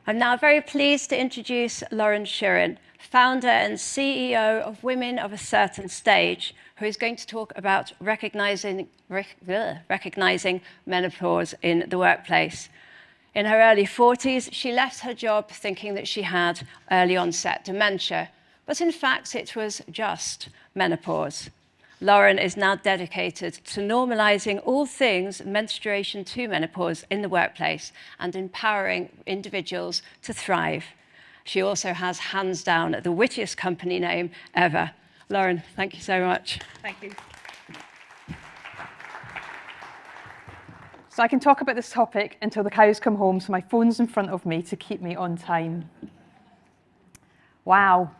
I'm now very pleased to introduce Lauren Chiren, founder and CEO of Women of a Certain Stage, who is going to talk about recognizing menopause in the workplace. In her early 40s, she left her job thinking that she had early-onset dementia, but in fact it was just menopause. Lauren is now dedicated to normalizing all things menstruation to menopause in the workplace and empowering individuals to thrive. She also has, hands down, the wittiest company name ever. Lauren, thank you so much. Thank you. So I can talk about this topic until the cows come home, so my phone's in front of me to keep me on time. Wow.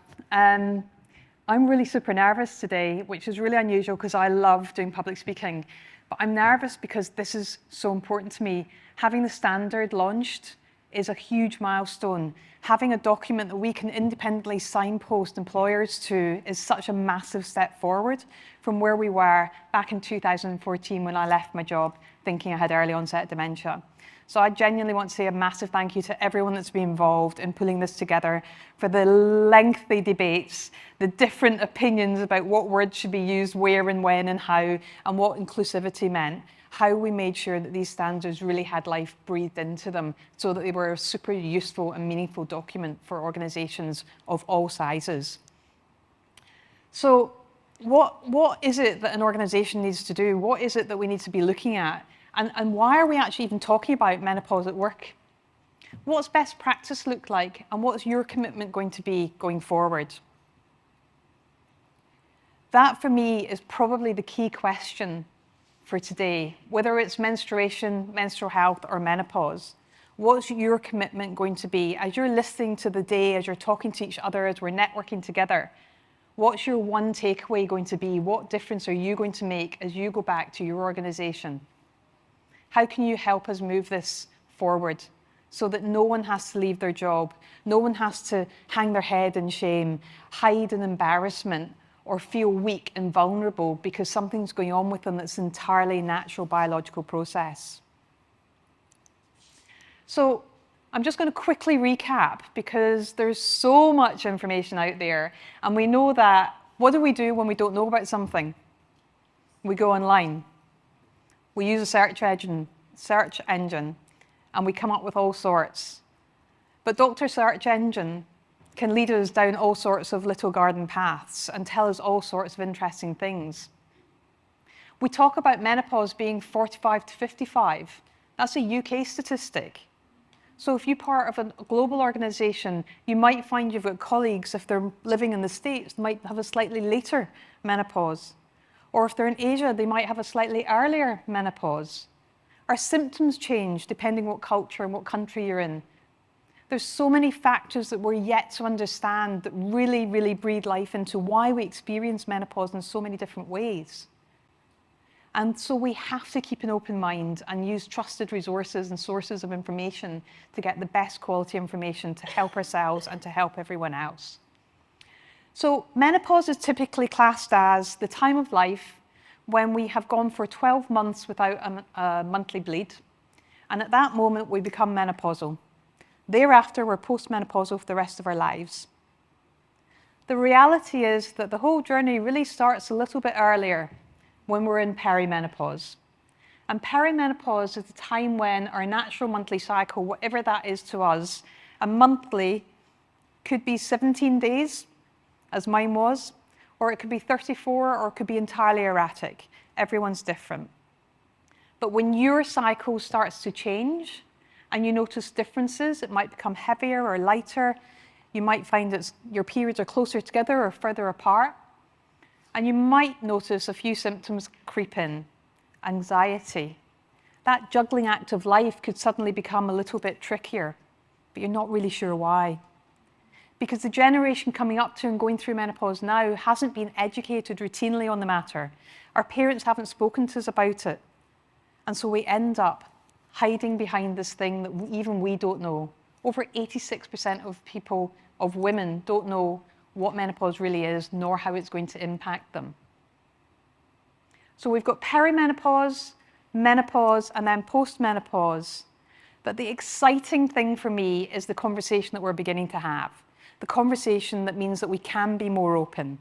I'm really super nervous today, which is really unusual because I love doing public speaking. But I'm nervous because this is so important to me. Having the standard launched is a huge milestone. Having a document that we can independently signpost employers to is such a massive step forward from where we were back in 2014 when I left my job thinking I had early onset dementia. So I genuinely want to say a massive thank you to everyone that's been involved in pulling this together, for the lengthy debates, the different opinions about what words should be used where and when and how, and what inclusivity meant, how we made sure that these standards really had life breathed into them so that they were a super useful and meaningful document for organisations of all sizes. So what is it that an organisation needs to do? What is it that we need to be looking at? And why are we actually even talking about menopause at work? What's best practice look like, and what's your commitment going to be going forward? That, for me, is probably the key question for today. Whether it's menstruation, menstrual health, or menopause, what's your commitment going to be? As you're listening to the day, as you're talking to each other, as we're networking together, what's your one takeaway going to be? What difference are you going to make as you go back to your organisation? How can you help us move this forward so that no one has to leave their job, no one has to hang their head in shame, hide in embarrassment, or feel weak and vulnerable because something's going on with them that's an entirely natural biological process? So I'm just going to quickly recap because there's so much information out there, and we know that what do we do when we don't know about something? We go online. We use a search engine, and we come up with all sorts. But Dr. Search Engine can lead us down all sorts of little garden paths and tell us all sorts of interesting things. We talk about menopause being 45 to 55. That's a UK statistic. So if you're part of a global organisation, you might find you've got colleagues, if they're living in the States, might have a slightly later menopause. Or if they're in Asia, they might have a slightly earlier menopause. Our symptoms change depending what culture and what country you're in. There's so many factors that we're yet to understand that really, really breathe life into why we experience menopause in so many different ways. And so we have to keep an open mind and use trusted resources and sources of information to get the best quality information to help ourselves and to help everyone else. So menopause is typically classed as the time of life when we have gone for 12 months without a monthly bleed. And at that moment, we become menopausal. Thereafter, we're postmenopausal for the rest of our lives. The reality is that the whole journey really starts a little bit earlier when we're in perimenopause. And perimenopause is the time when our natural monthly cycle, whatever that is to us, a monthly could be 17 days, as mine was, or it could be 34, or it could be entirely erratic. Everyone's different. But when your cycle starts to change and you notice differences, it might become heavier or lighter. You might find that your periods are closer together or further apart. And you might notice a few symptoms creep in. Anxiety. That juggling act of life could suddenly become a little bit trickier, but you're not really sure why. Because the generation coming up to and going through menopause now hasn't been educated routinely on the matter. Our parents haven't spoken to us about it. And so we end up hiding behind this thing that even we don't know. Over 86% of people, of women, don't know what menopause really is, nor how it's going to impact them. So we've got perimenopause, menopause, and then postmenopause. But the exciting thing for me is the conversation that we're beginning to have. The conversation that means that we can be more open.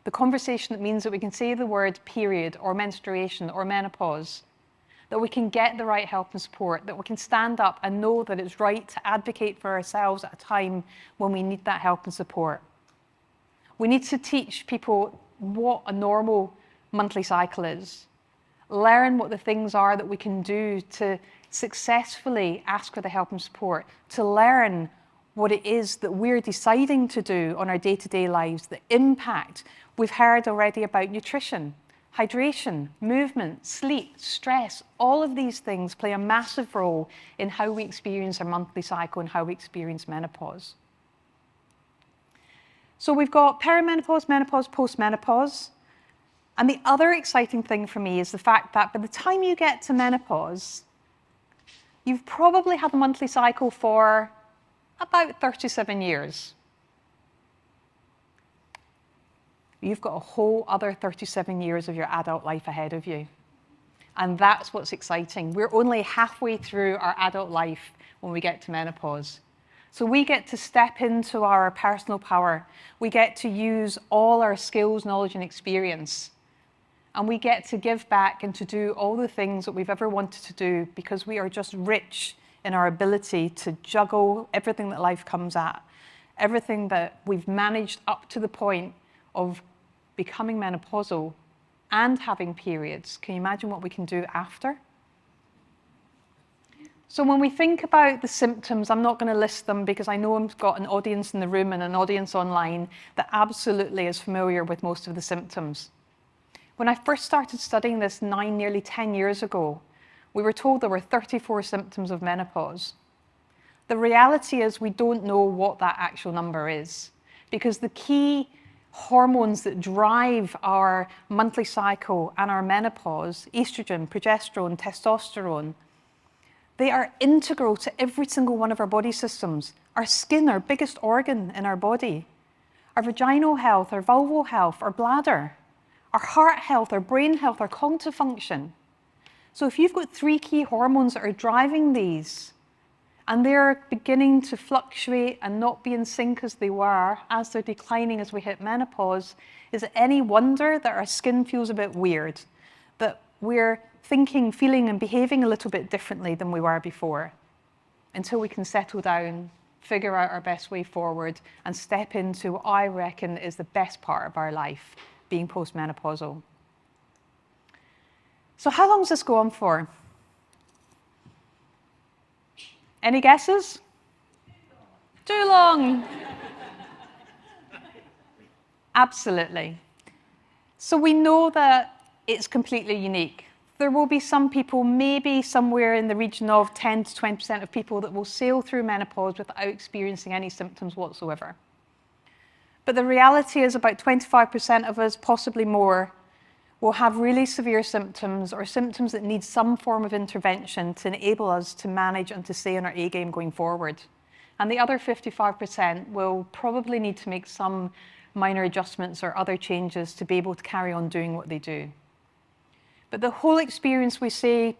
The conversation that means that we can say the word period or menstruation or menopause, that we can get the right help and support, that we can stand up and know that it's right to advocate for ourselves at a time when we need that help and support. We need to teach people what a normal monthly cycle is, learn what the things are that we can do to successfully ask for the help and support, to learn what it is that we're deciding to do on our day-to-day lives, the impact. We've heard already about nutrition, hydration, movement, sleep, stress. All of these things play a massive role in how we experience our monthly cycle and how we experience menopause. So we've got perimenopause, menopause, postmenopause. And the other exciting thing for me is the fact that by the time you get to menopause, you've probably had a monthly cycle for about 37 years. You've got a whole other 37 years of your adult life ahead of you. And that's what's exciting. We're only halfway through our adult life when we get to menopause. So we get to step into our personal power. We get to use all our skills, knowledge, and experience. And we get to give back and to do all the things that we've ever wanted to do because we are just rich in our ability to juggle everything that life comes at, everything that we've managed up to the point of becoming menopausal and having periods. Can you imagine what we can do after? So when we think about the symptoms, I'm not going to list them because I know I've got an audience in the room and an audience online that absolutely is familiar with most of the symptoms. When I first started studying this nearly 10 years ago, we were told there were 34 symptoms of menopause. The reality is we don't know what that actual number is because the key hormones that drive our monthly cycle and our menopause, estrogen, progesterone, testosterone, they are integral to every single one of our body systems. Our skin, our biggest organ in our body, our vaginal health, our vulval health, our bladder, our heart health, our brain health, our cognitive function. So if you've got 3 key hormones that are driving these, and they're beginning to fluctuate and not be in sync as they were, as they're declining as we hit menopause, is it any wonder that our skin feels a bit weird, that we're thinking, feeling, and behaving a little bit differently than we were before, until we can settle down, figure out our best way forward, and step into what I reckon is the best part of our life, being postmenopausal. So how long does this go on for? Any guesses? Too long. Absolutely. So we know that it's completely unique. There will be some people, maybe somewhere in the region of 10 to 20% of people that will sail through menopause without experiencing any symptoms whatsoever. But the reality is about 25% of us, possibly more, will have really severe symptoms or symptoms that need some form of intervention to enable us to manage and to stay on our A game going forward. And the other 55% will probably need to make some minor adjustments or other changes to be able to carry on doing what they do. But the whole experience, we say,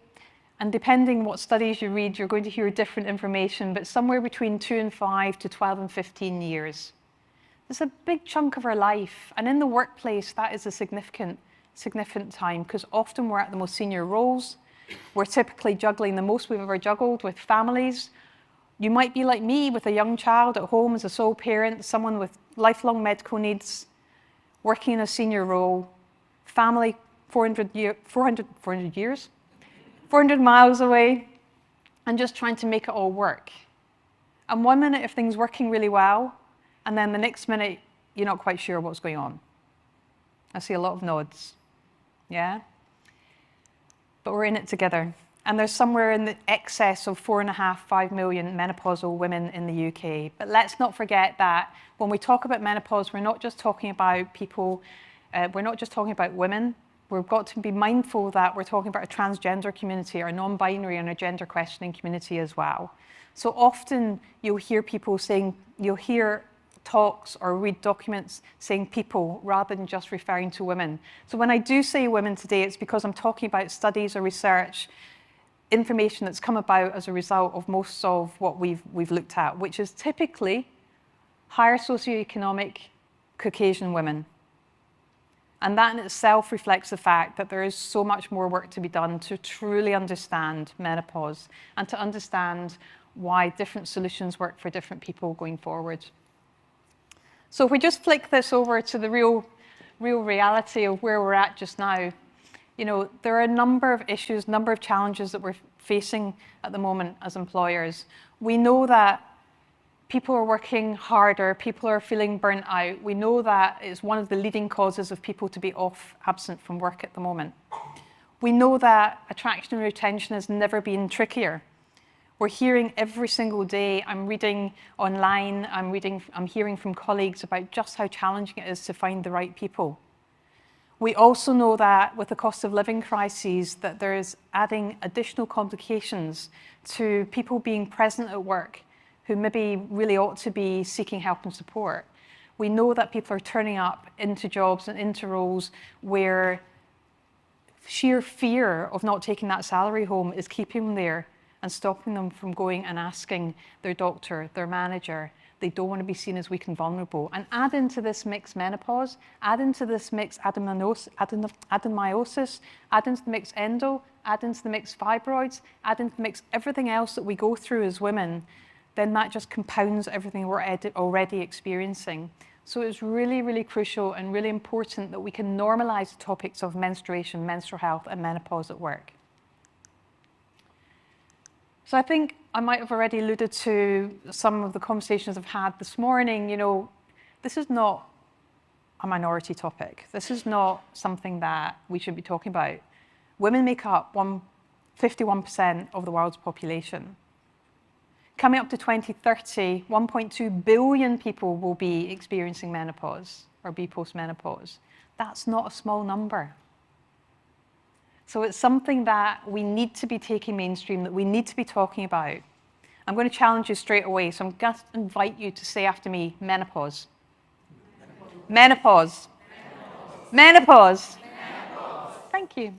and depending what studies you read, you're going to hear different information, but somewhere between 2 and 5 to 12 and 15 years. It's a big chunk of our life. And in the workplace, that is a significant time because often we're at the most senior roles. We're typically juggling the most we've ever juggled with families. You might be like me with a young child at home as a sole parent, someone with lifelong medical needs, working in a senior role, family 400 miles away, and just trying to make it all work. And one minute if things working really well, and then the next minute you're not quite sure what's going on. I see a lot of nods. Yeah? But we're in it together. And there's somewhere in the excess of 4.5 million menopausal women in the UK. But let's not forget that when we talk about menopause, we're not just talking about people, we're not just talking about women. We've got to be mindful that we're talking about a transgender community, our non-binary and our gender questioning community as well. So often you'll hear people saying, you'll hear talks or read documents saying people rather than just referring to women. So when I do say women today, it's because I'm talking about studies or research information that's come about as a result of most of what we've looked at, which is typically higher socioeconomic Caucasian women. And that in itself reflects the fact that there is so much more work to be done to truly understand menopause and to understand why different solutions work for different people going forward. So if we just flick this over to the real reality of where we're at just now, there are a number of issues, number of challenges that we're facing at the moment as employers. We know that people are working harder, people are feeling burnt out. We know that it's one of the leading causes of people to be absent from work at the moment. We know that attraction and retention has never been trickier. We're hearing every single day, I'm reading online, I'm hearing from colleagues about just how challenging it is to find the right people. We also know that with the cost of living crises, that there is adding additional complications to people being present at work who maybe really ought to be seeking help and support. We know that people are turning up into jobs and into roles where sheer fear of not taking that salary home is keeping them there and stopping them from going and asking their doctor, their manager. They don't want to be seen as weak and vulnerable. And add into this mix menopause, add into this mix adenomyosis, add into the mix endo, add into the mix fibroids, add into the mix everything else that we go through as women, then that just compounds everything we're already experiencing. So it's really, really crucial and really important that we can normalize the topics of menstruation, menstrual health, and menopause at work. So I think I might have already alluded to some of the conversations I've had this morning. This is not a minority topic. This is not something that we should be talking about. Women make up 51% of the world's population. Coming up to 2030, 1.2 billion people will be experiencing menopause or be postmenopause. That's not a small number. So it's something that we need to be taking mainstream, that we need to be talking about. I'm going to challenge you straight away, so I'm going to invite you to say after me, menopause. Menopause. Menopause. Menopause. Thank you.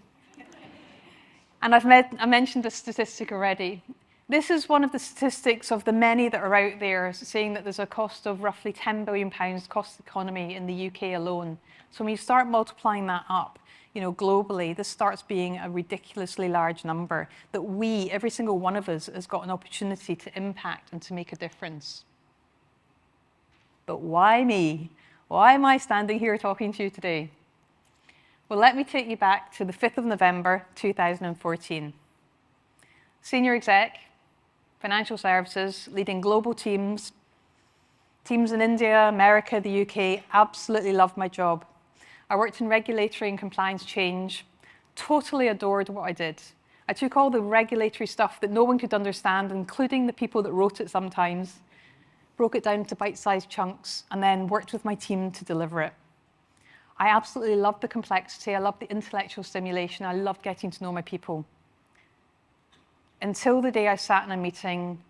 And I mentioned this statistic already. This is one of the statistics of the many that are out there saying that there's a cost of roughly £10 billion cost the economy in the UK alone. So when you start multiplying that up, globally, this starts being a ridiculously large number that we, every single one of us, has got an opportunity to impact and to make a difference. But why me? Why am I standing here talking to you today? Well, let me take you back to the 5th of November, 2014. Senior exec, financial services, leading global teams in India, America, the UK, absolutely loved my job. I worked in regulatory and compliance change, totally adored what I did. I took all the regulatory stuff that no one could understand, including the people that wrote it sometimes, broke it down into bite-sized chunks, and then worked with my team to deliver it. I absolutely loved the complexity, I loved the intellectual stimulation, I loved getting to know my people. Until the day I sat in a meeting,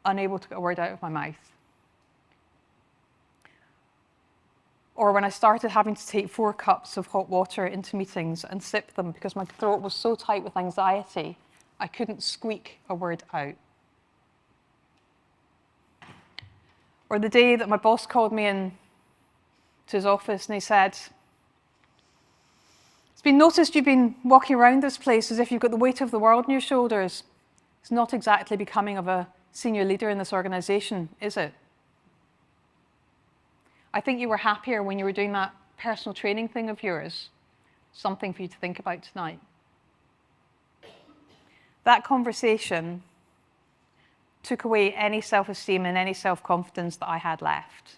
unable to get a word out of my mouth. Or when I started having to take 4 cups of hot water into meetings and sip them because my throat was so tight with anxiety, I couldn't squeak a word out. Or the day that my boss called me in to his office and he said, "It's been noticed you've been walking around this place as if you've got the weight of the world on your shoulders. It's not exactly becoming of a senior leader in this organization, is it? I think you were happier when you were doing that personal training thing of yours. Something for you to think about tonight." That conversation took away any self-esteem and any self-confidence that I had left.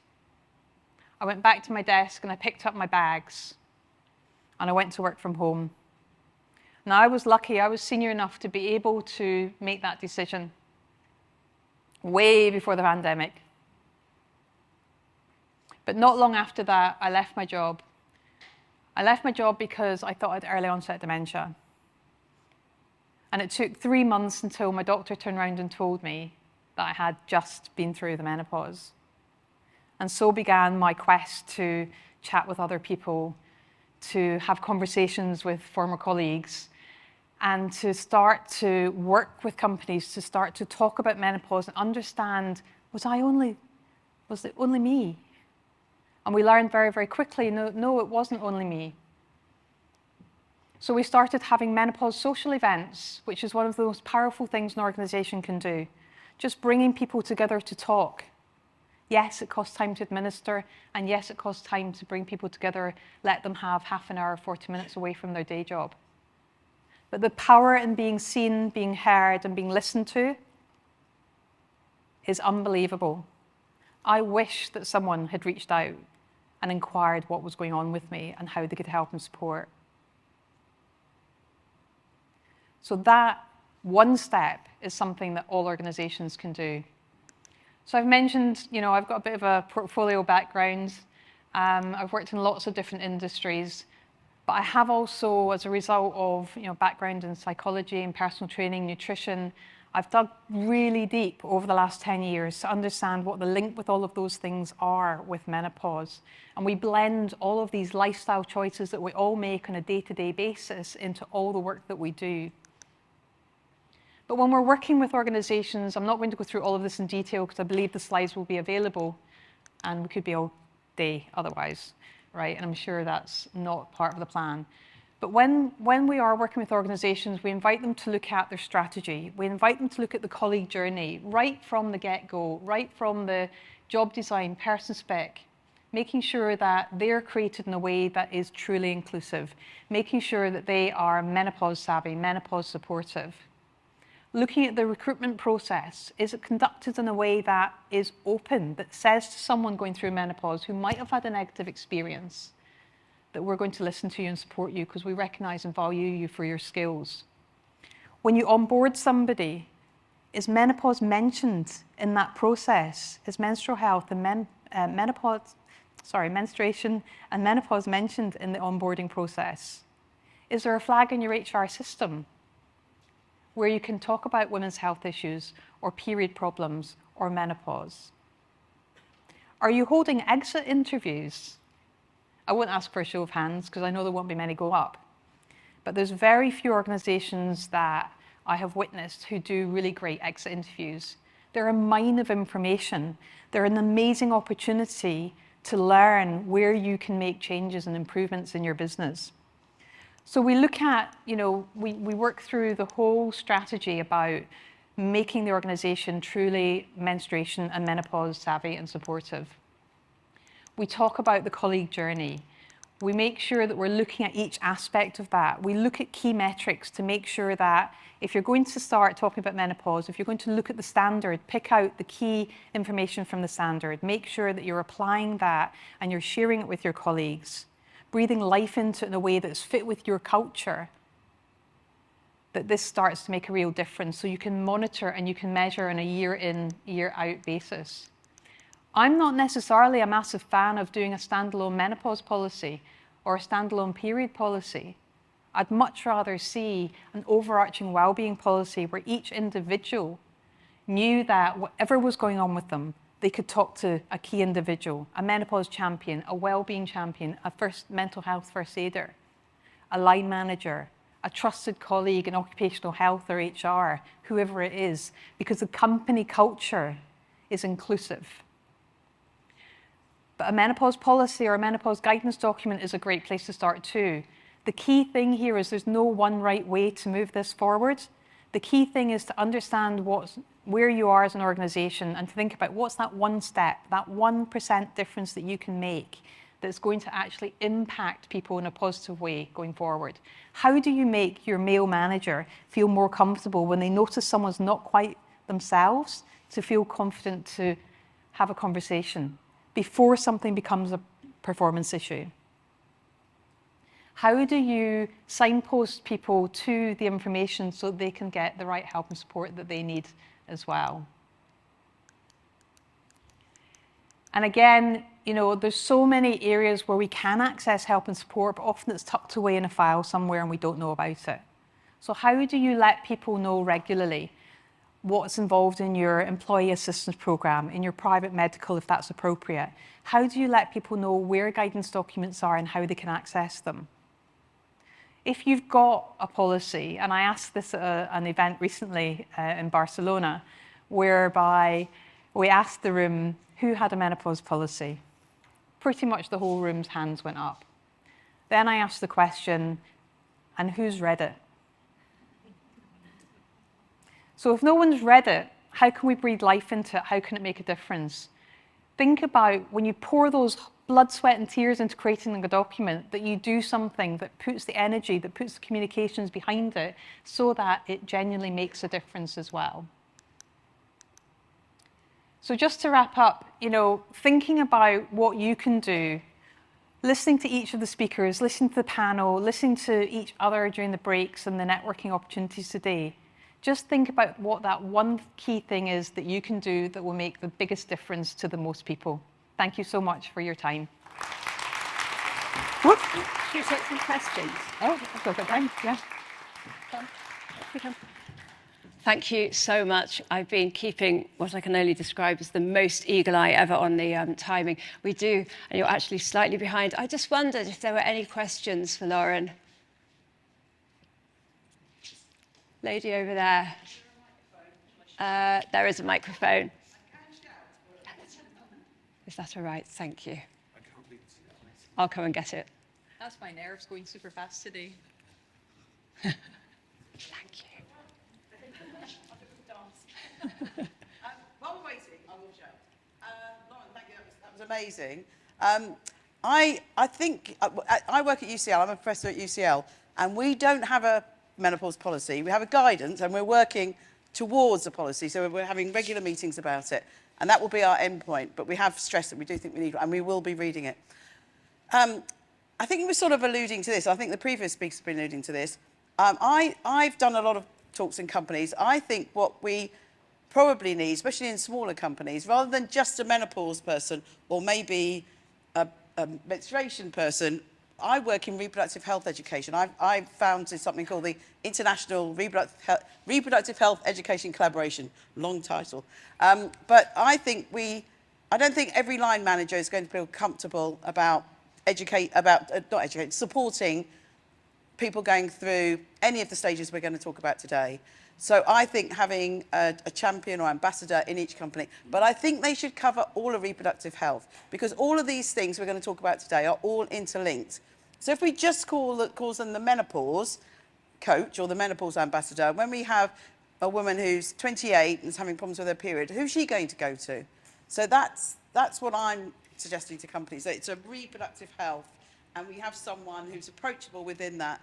I went back to my desk and I picked up my bags and I went to work from home. Now I was lucky, I was senior enough to be able to make that decision way before the pandemic. But not long after that, I left my job. I left my job because I thought I had early-onset dementia. And it took 3 months until my doctor turned around and told me that I had just been through the menopause. And so began my quest to chat with other people, to have conversations with former colleagues and to start to work with companies to start to talk about menopause and understand, was it only me? And we learned very, very quickly, no, it wasn't only me. So we started having menopause social events, which is one of the most powerful things an organisation can do. Just bringing people together to talk. Yes, it costs time to administer, and yes, it costs time to bring people together, let them have half an hour, 40 minutes away from their day job. But the power in being seen, being heard, and being listened to is unbelievable. I wish that someone had reached out and inquired what was going on with me and how they could help and support. So that one step is something that all organizations can do. So I've mentioned, I've got a bit of a portfolio background. I've worked in lots of different industries, but I have also, as a result of background in psychology and personal training, nutrition, I've dug really deep over the last 10 years to understand what the link with all of those things are with menopause. And we blend all of these lifestyle choices that we all make on a day-to-day basis into all the work that we do. But when we're working with organizations, I'm not going to go through all of this in detail because I believe the slides will be available and we could be all day otherwise, right? And I'm sure that's not part of the plan. But when we are working with organizations, we invite them to look at their strategy. We invite them to look at the colleague journey right from the get-go, right from the job design, person spec, making sure that they're created in a way that is truly inclusive, making sure that they are menopause savvy, menopause supportive. Looking at the recruitment process, is it conducted in a way that is open, that says to someone going through menopause who might have had a negative experience, that we're going to listen to you and support you because we recognize and value you for your skills. When you onboard somebody, is menopause mentioned in that process? Is menstrual health and menstruation and menopause mentioned in the onboarding process? Is there a flag in your HR system where you can talk about women's health issues or period problems or menopause? Are you holding exit interviews? I won't ask for a show of hands because I know there won't be many go up. But there's very few organizations that I have witnessed who do really great exit interviews. They're a mine of information. They're an amazing opportunity to learn where you can make changes and improvements in your business. So we look at, we work through the whole strategy about making the organization truly menstruation and menopause savvy and supportive. We talk about the colleague journey. We make sure that we're looking at each aspect of that. We look at key metrics to make sure that if you're going to start talking about menopause, if you're going to look at the standard, pick out the key information from the standard, make sure that you're applying that and you're sharing it with your colleagues, breathing life into it in a way that's fit with your culture, that this starts to make a real difference so you can monitor and you can measure on a year in, year out basis. I'm not necessarily a massive fan of doing a standalone menopause policy or a standalone period policy. I'd much rather see an overarching wellbeing policy where each individual knew that whatever was going on with them, they could talk to a key individual, a menopause champion, a wellbeing champion, a mental health first aider, a line manager, a trusted colleague in occupational health or HR, whoever it is, because the company culture is inclusive. But a menopause policy or a menopause guidance document is a great place to start too. The key thing here is there's no one right way to move this forward. The key thing is to understand where you are as an organization and to think about what's that one step, that 1% difference that you can make that's going to actually impact people in a positive way going forward. How do you make your male manager feel more comfortable when they notice someone's not quite themselves to feel confident to have a conversation before something becomes a performance issue? How do you signpost people to the information so they can get the right help and support that they need as well? And again, there's so many areas where we can access help and support, but often it's tucked away in a file somewhere and we don't know about it. So how do you let people know regularly? what's involved in your employee assistance program, in your private medical, if that's appropriate? How do you let people know where guidance documents are and how they can access them? If you've got a policy, and I asked this at an event recently in Barcelona, whereby we asked the room who had a menopause policy. Pretty much the whole room's hands went up. Then I asked the question, and who's read it? So if no one's read it, how can we breathe life into it? How can it make a difference? Think about when you pour those blood, sweat, and tears into creating a document, that you do something that puts the energy, that puts the communications behind it, so that it genuinely makes a difference as well. So just to wrap up, thinking about what you can do, listening to each of the speakers, listening to the panel, listening to each other during the breaks and the networking opportunities today, just think about what that one key thing is that you can do that will make the biggest difference to the most people. Thank you so much for your time. Should we take some questions? Oh, I've got time, yeah. Thank you so much. I've been keeping what I can only describe as the most eagle eye ever on the timing. We do, and you're actually slightly behind. I just wondered if there were any questions for Lauren. Lady over there. There is a microphone. Is that all right? Thank you. I'll come and get it. That's my nerves going super fast today. Thank you. While we're waiting, I will show. Lauren, thank you. That was amazing. I think I work at UCL. I'm a professor at UCL, and we don't have a menopause policy. We have a guidance, and we're working towards a policy. So we're having regular meetings about it, and that will be our end point. But we have stressed that we do think we need, and we will be reading it. I think we're sort of alluding to this. I think the previous speakers have been alluding to this. I've done a lot of talks in companies. I think what we probably need, especially in smaller companies, rather than just a menopause person or maybe a menstruation person, I work in reproductive health education. I've founded something called the International Reproductive Health Education Collaboration, long title. But I don't think every line manager is going to feel comfortable about supporting people going through any of the stages we're going to talk about today. So I think having a champion or ambassador in each company, but I think they should cover all of reproductive health, because all of these things we're going to talk about today are all interlinked. So if we just calls them the menopause coach or the menopause ambassador, when we have a woman who's 28 and is having problems with her period, who's she going to go to? So that's what I'm suggesting to companies. That it's a reproductive health, and we have someone who's approachable within that,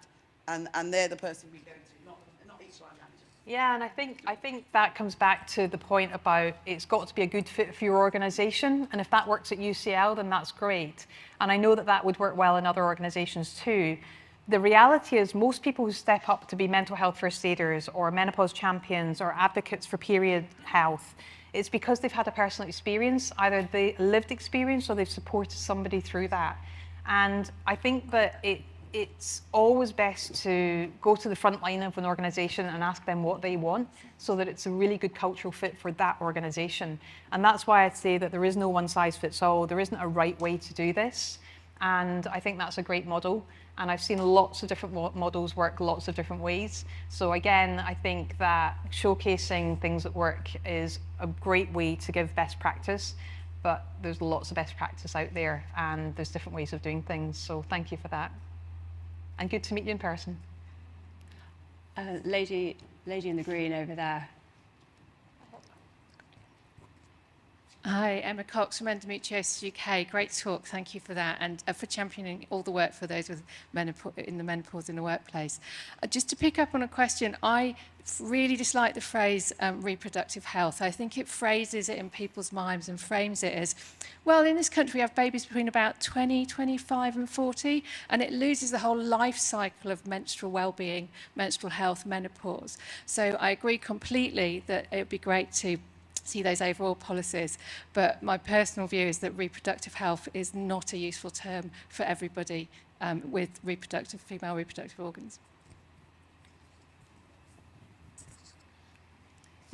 and they're the person we go to, not each line manager. Yeah, and I think that comes back to the point about it's got to be a good fit for your organisation, and if that works at UCL, then that's great. And I know that would work well in other organisations too. The reality is most people who step up to be mental health first aiders or menopause champions or advocates for period health, it's because they've had a personal experience, either the lived experience or they've supported somebody through that. And I think that it's always best to go to the front line of an organisation and ask them what they want, so that it's a really good cultural fit for that organisation. And that's why I'd say that there is no one size fits all. There isn't a right way to do this. And I think that's a great model. And I've seen lots of different models work lots of different ways. So again, I think that showcasing things that work is a great way to give best practice. But there's lots of best practice out there, and there's different ways of doing things. So thank you for that. And good to meet you in person. Lady in the green over there. Hi, Emma Cox from Endometriosis UK. Great talk, thank you for that, and for championing all the work for those with in the menopause in the workplace. Just to pick up on a question, I really dislike the phrase reproductive health. I think it phrases it in people's minds and frames it as, well, in this country we have babies between about 20, 25 and 40, and it loses the whole life cycle of menstrual well-being, menstrual health, menopause. So I agree completely that it would be great to see those overall policies, but my personal view is that reproductive health is not a useful term for everybody with female reproductive organs.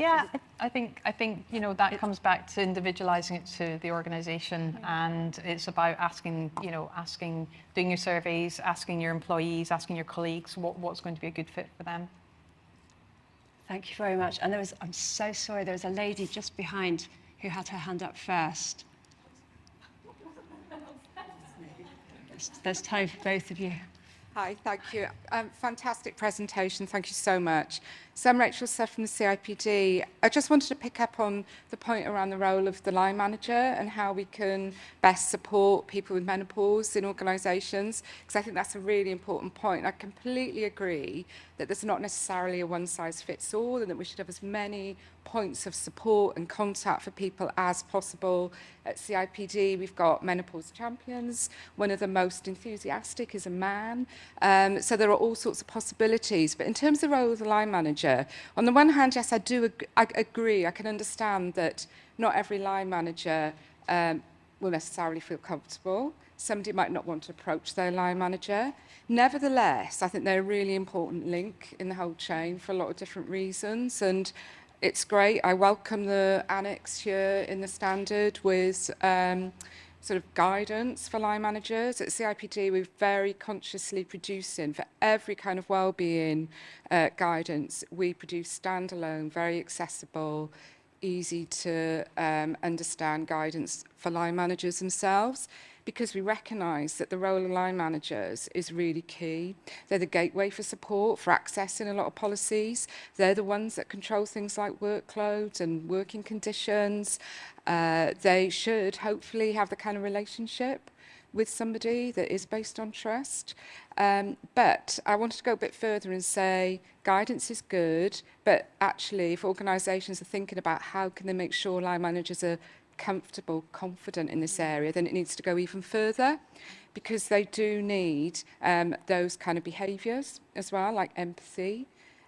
Yeah, I think that comes back to individualizing it to the organization, and it's about asking, doing your surveys, asking your employees, asking your colleagues what's going to be a good fit for them. Thank you very much. And I'm so sorry, there was a lady just behind who had her hand up first. There's time for both of you. Hi, thank you. Fantastic presentation. Thank you so much. So I'm Rachel Seth from the CIPD. I just wanted to pick up on the point around the role of the line manager and how we can best support people with menopause in organisations, because I think that's a really important point. I completely agree that there's not necessarily a one-size-fits-all, and that we should have as many points of support and contact for people as possible. At CIPD, we've got menopause champions. One of the most enthusiastic is a man. So there are all sorts of possibilities. But in terms of the role of the line manager, on the one hand, yes, I agree. I can understand that not every line manager will necessarily feel comfortable. Somebody might not want to approach their line manager. Nevertheless, I think they're a really important link in the whole chain for a lot of different reasons. And it's great. I welcome the annex here in the standard with sort of guidance for line managers. At CIPD, we're very consciously producing for every kind of wellbeing guidance. We produce standalone, very accessible, easy to understand guidance for line managers themselves, because we recognise that the role of line managers is really key. They're the gateway for support, for accessing a lot of policies. They're the ones that control things like workloads and working conditions. They should hopefully have the kind of relationship with somebody that is based on trust. But I wanted to go a bit further and say guidance is good, but actually if organisations are thinking about how can they make sure line managers are comfortable, confident in this area, then it needs to go even further, because they do need those kind of behaviours as well, like empathy,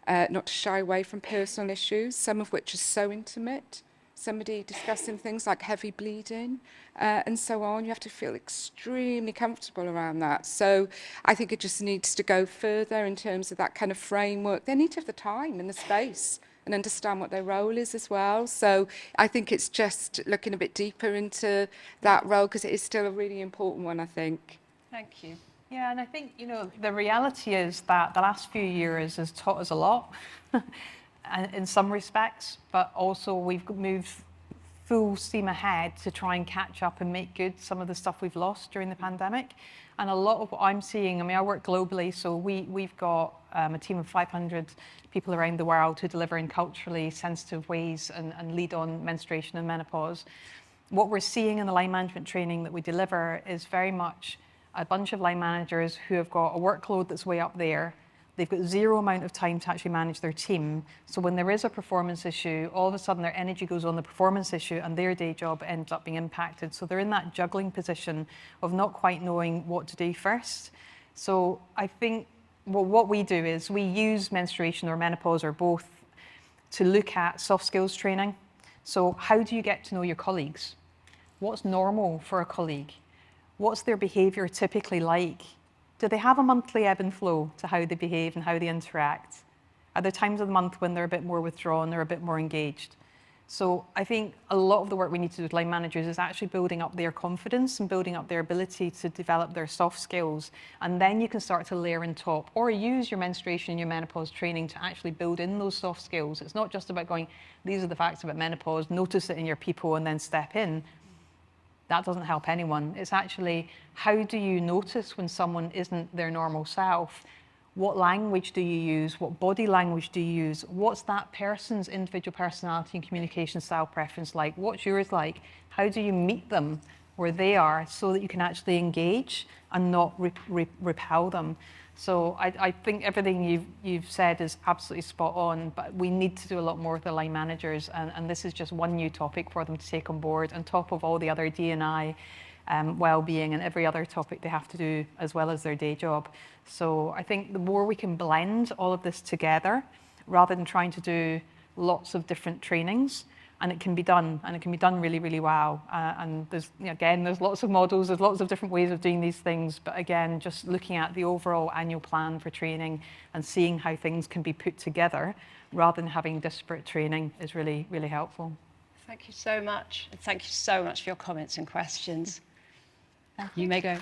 not to shy away from personal issues, some of which are so intimate. Somebody discussing things like heavy bleeding and so on. You have to feel extremely comfortable around that. So I think it just needs to go further in terms of that kind of framework. They need to have the time and the space and understand what their role is as well. So I think it's just looking a bit deeper into that role, because it is still a really important one, I think. Thank you. Yeah, and I think, the reality is that the last few years has taught us a lot in some respects, but also we've moved full steam ahead to try and catch up and make good some of the stuff we've lost during the pandemic. And a lot of what I'm seeing, I work globally, so we've got a team of 500 people around the world who deliver in culturally sensitive ways and lead on menstruation and menopause. What we're seeing in the line management training that we deliver is very much a bunch of line managers who have got a workload that's way up there. They've got zero amount of time to actually manage their team. So when there is a performance issue, all of a sudden their energy goes on the performance issue and their day job ends up being impacted. So they're in that juggling position of not quite knowing what to do first. So I think what we do is we use menstruation or menopause or both to look at soft skills training. So how do you get to know your colleagues? What's normal for a colleague? What's their behaviour typically like? Do they have a monthly ebb and flow to how they behave and how they interact? Are there times of the month when they're a bit more withdrawn, they're a bit more engaged? So I think a lot of the work we need to do with line managers is actually building up their confidence and building up their ability to develop their soft skills. And then you can start to layer on top or use your menstruation and your menopause training to actually build in those soft skills. It's not just about going, these are the facts about menopause, notice it in your people and then step in. That doesn't help anyone. It's actually, how do you notice when someone isn't their normal self? What language do you use? What body language do you use? What's that person's individual personality and communication style preference like? What's yours like? How do you meet them where they are so that you can actually engage and not repel them? So I think everything you've said is absolutely spot on, but we need to do a lot more with the line managers, and this is just one new topic for them to take on board on top of all the other D&I, well-being and every other topic they have to do as well as their day job. So I think the more we can blend all of this together, rather than trying to do lots of different trainings, And it can be done, and it can be done really, really well. And there's, again, there's lots of models, there's lots of different ways of doing these things. But again, just looking at the overall annual plan for training and seeing how things can be put together rather than having disparate training is really, really helpful. Thank you so much. And thank you so much for your comments and questions. You may go.